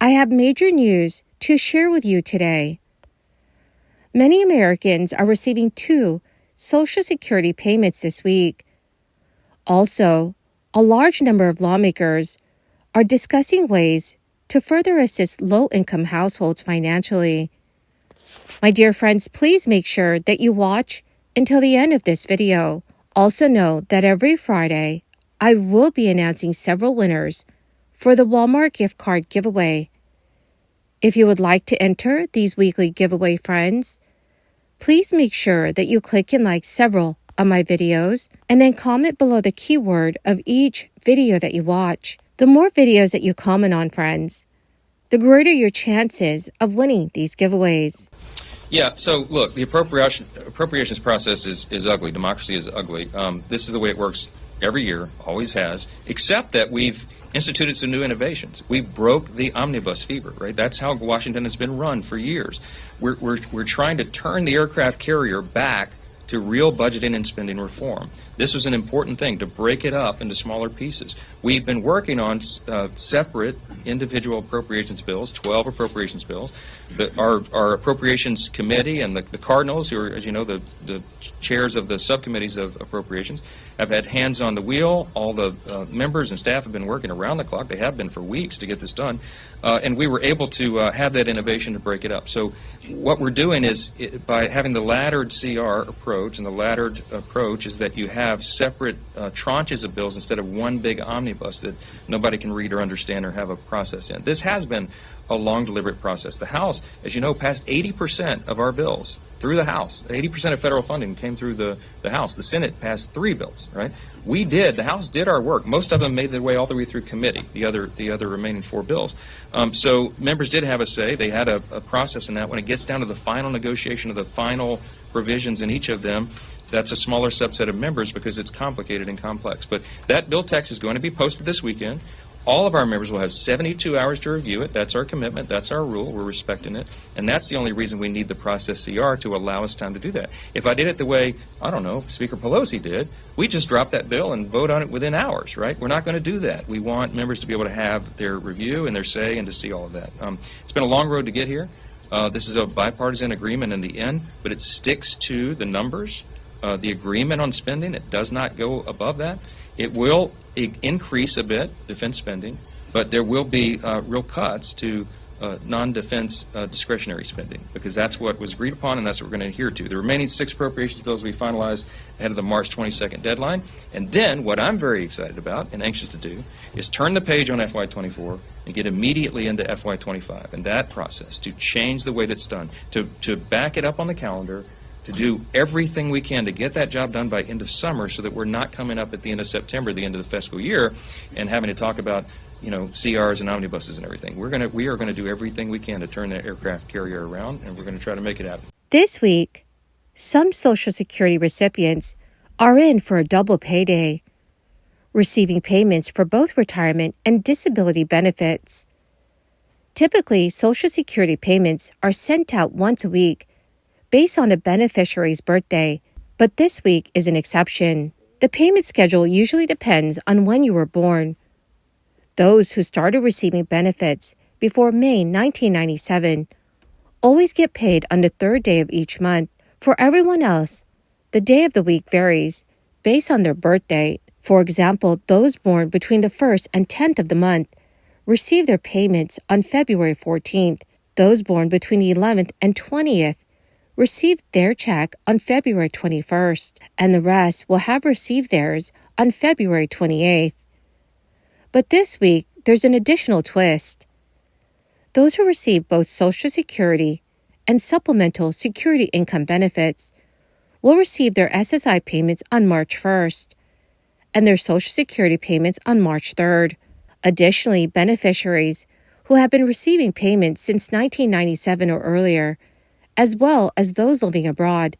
I have major news to share with you today. Many Americans are receiving 2 Social Security payments this week. Also, a large number of lawmakers are discussing ways to further assist low-income households financially. My dear friends, please make sure that you watch until the end of this video. Also know that every Friday, I will be announcing several winners for the Walmart gift card giveaway. If you would like to enter these weekly giveaway, friends, please make sure that you click and like several of my videos and then comment below the keyword of each video that you watch. The more videos that you comment on, friends, the greater your chances of winning these giveaways. Yeah, so look, the appropriations process is ugly. Democracy is ugly. This is the way it works every year, always has, except that we've instituted some new innovations. We broke the omnibus fever, right? That's how Washington has been run for years. We're trying to turn the aircraft carrier back to real budgeting and spending reform. This was an important thing, to break it up into smaller pieces. We've been working on separate individual appropriations bills, 12 appropriations bills. Our appropriations committee and the Cardinals, who are, as you know, the chairs of the subcommittees of appropriations, have had hands on the wheel. All the members and staff have been working around the clock. They have been for weeks to get this done. And we were able to have that innovation to break it up. So what we're doing is, by having the laddered CR approach, and the laddered approach is that you have separate tranches of bills instead of one big omnibus that nobody can read or understand or have a process in. This has been a long, deliberate process. The House, as you know, passed 80% of our bills through the House. 80% of federal funding came through the House. The Senate passed 3 bills, right? The House did our work. Most of them made their way all the way through committee, the other remaining 4 bills. So members did have a say. They had a process in that. When it gets down to the final negotiation of the final provisions in each of them, that's a smaller subset of members because it's complicated and complex. But that bill text is going to be posted this weekend. All of our members will have 72 hours to review it. That's our commitment. That's our rule. We're respecting it. And that's the only reason we need the process CR, to allow us time to do that. If I did it the way, I don't know, Speaker Pelosi did, we just drop that bill and vote on it within hours, right? We're not going to do that. We want members to be able to have their review and their say and to see all of that. It's been a long road to get here. This is a bipartisan agreement in the end, but it sticks to the numbers, the agreement on spending. It does not go above that. It will increase a bit defense spending, but there will be real cuts to non-defense discretionary spending, because that's what was agreed upon and that's what we're going to adhere to. The remaining 6 appropriations bills will be finalized ahead of the March 22nd deadline. And then what I'm very excited about and anxious to do is turn the page on FY24 and get immediately into FY25, and that process to change the way that's done, to back it up on the calendar, to do everything we can to get that job done by end of summer, so that we're not coming up at the end of September, the end of the fiscal year, and having to talk about, CRs and omnibuses and everything. We are going to do everything we can to turn that aircraft carrier around, and we're going to try to make it happen. This week, some Social Security recipients are in for a double payday, receiving payments for both retirement and disability benefits. Typically, Social Security payments are sent out once a week based on a beneficiary's birthday, but this week is an exception. The payment schedule usually depends on when you were born. Those who started receiving benefits before May 1997 always get paid on the 3rd day of each month. For everyone else, the day of the week varies based on their birth date. For example, those born between the 1st and 10th of the month receive their payments on February 14th. Those born between the 11th and 20th received their check on February 21st, and the rest will have received theirs on February 28th. But this week, there's an additional twist. Those who receive both Social Security and Supplemental Security Income benefits will receive their SSI payments on March 1st and their Social Security payments on March 3rd. Additionally, beneficiaries who have been receiving payments since 1997 or earlier, as well as those living abroad,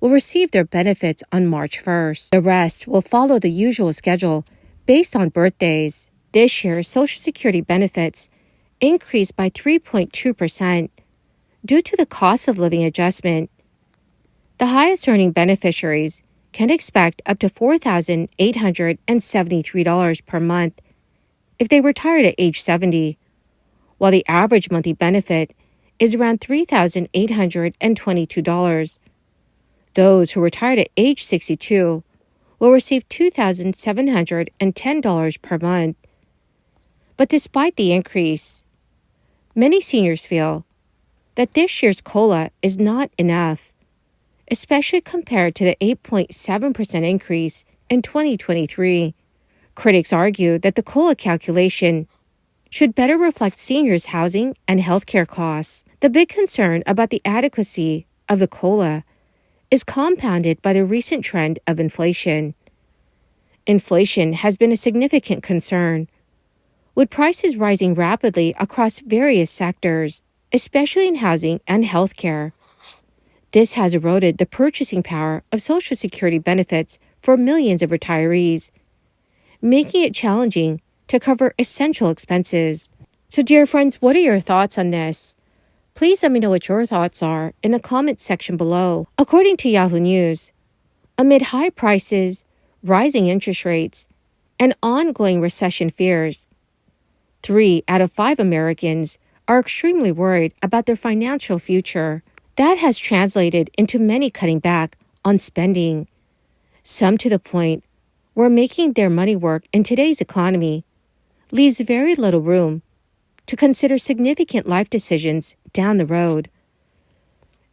will receive their benefits on March 1st. The rest will follow the usual schedule based on birthdays. This year, Social Security benefits increased by 3.2% due to the cost of living adjustment. The highest earning beneficiaries can expect up to $4,873 per month if they retired at age 70, while the average monthly benefit is around $3,822. Those who retired at age 62 will receive $2,710 per month. But despite the increase, many seniors feel that this year's COLA is not enough, especially compared to the 8.7% increase in 2023. Critics argue that the COLA calculation should better reflect seniors' housing and healthcare costs. The big concern about the adequacy of the COLA is compounded by the recent trend of inflation. Inflation has been a significant concern, with prices rising rapidly across various sectors, especially in housing and healthcare. This has eroded the purchasing power of Social Security benefits for millions of retirees, making it challenging to cover essential expenses. So, dear friends, what are your thoughts on this? Please let me know what your thoughts are in the comments section below. According to Yahoo News, amid high prices, rising interest rates, and ongoing recession fears, 3 out of 5 Americans are extremely worried about their financial future. That has translated into many cutting back on spending, some to the point where making their money work in today's economy leaves very little room to consider significant life decisions down the road.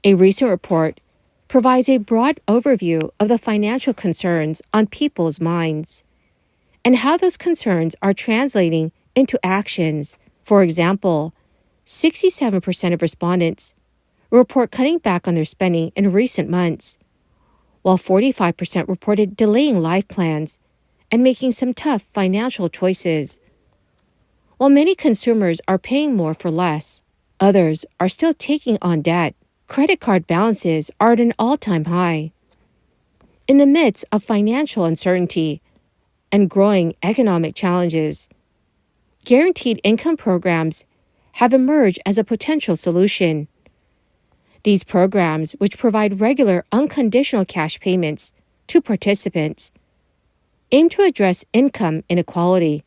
A recent report provides a broad overview of the financial concerns on people's minds and how those concerns are translating into actions. For example, 67% of respondents report cutting back on their spending in recent months, while 45% reported delaying life plans and making some tough financial choices. While many consumers are paying more for less, others are still taking on debt. Credit card balances are at an all-time high. In the midst of financial uncertainty and growing economic challenges, guaranteed income programs have emerged as a potential solution. These programs, which provide regular unconditional cash payments to participants, aim to address income inequality,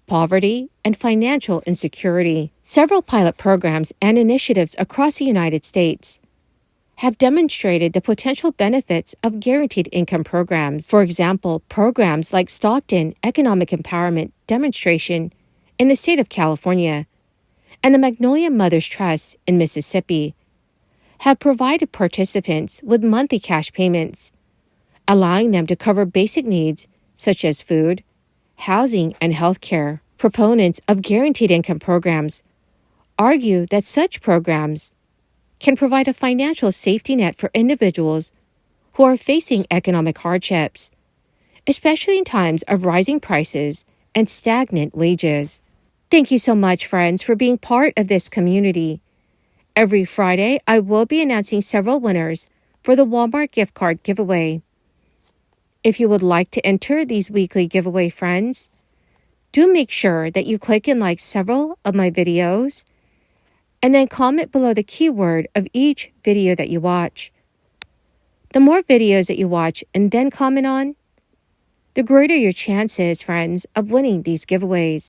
poverty, and financial insecurity. Several pilot programs and initiatives across the United States have demonstrated the potential benefits of guaranteed income programs. For example, programs like Stockton Economic Empowerment Demonstration in the state of California and the Magnolia Mothers Trust in Mississippi have provided participants with monthly cash payments, allowing them to cover basic needs such as food, housing, and health care. Proponents of guaranteed income programs argue that such programs can provide a financial safety net for individuals who are facing economic hardships, especially in times of rising prices and stagnant wages. Thank you so much, friends, for being part of this community. Every Friday, I will be announcing several winners for the Walmart gift card giveaway. If you would like to enter these weekly giveaway, friends, do make sure that you click and like several of my videos, and then comment below the keyword of each video that you watch. The more videos that you watch and then comment on, the greater your chances, friends, of winning these giveaways.